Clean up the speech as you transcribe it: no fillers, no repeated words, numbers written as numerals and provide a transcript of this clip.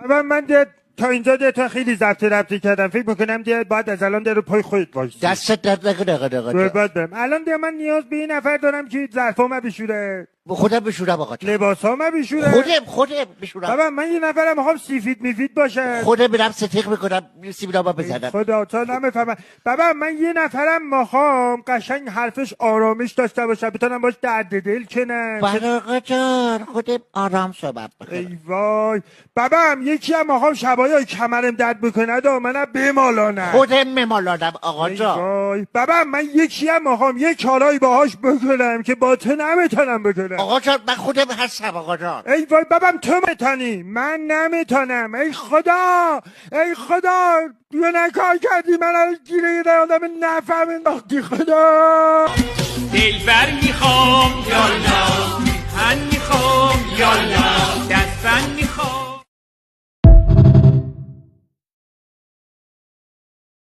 اول من تا اینجا تا خیلی ربطی کردم. فکر میکنم باید از الان رو پای خودت وایسی. دستت درد نکنه آقا برم. الان من نیاز به این نفر دارم که ظرفامو بشوره. خودم بشورم آقا جان. لباسامو بشوره. خودم بشورم. بابا من یه نفرم میخوام سیفید میفید باشه. خودم میرم ستیق میکنم سیبیلامو بزنم. خدا تا نمیفهمم. بابا من یه نفرم میخوام قشنگ حرفش آرامش داشته باشه، بتونم باش درد دل کنم. آقا جان خودم آرام صحبت میکنم. ای وای. بابا یکی هم میخوام شبای کمرم درد بکنه و منم بمالانم. خودم میمالانم آقا جان. وای. بابا من یکی هم میخوام یه کارایی باهاش بکنم که با تو نمیتونم بکنم. آقا جان من خودم هستم آقا جان. ای وای بابام تو میتونی، من نمیتونم. ای خدا بیا نکار کردی من رو گیره یه آدم نفهم انداختی. خدا دلبر میخوام یالا، هن میخوام یالا، دستن میخوام.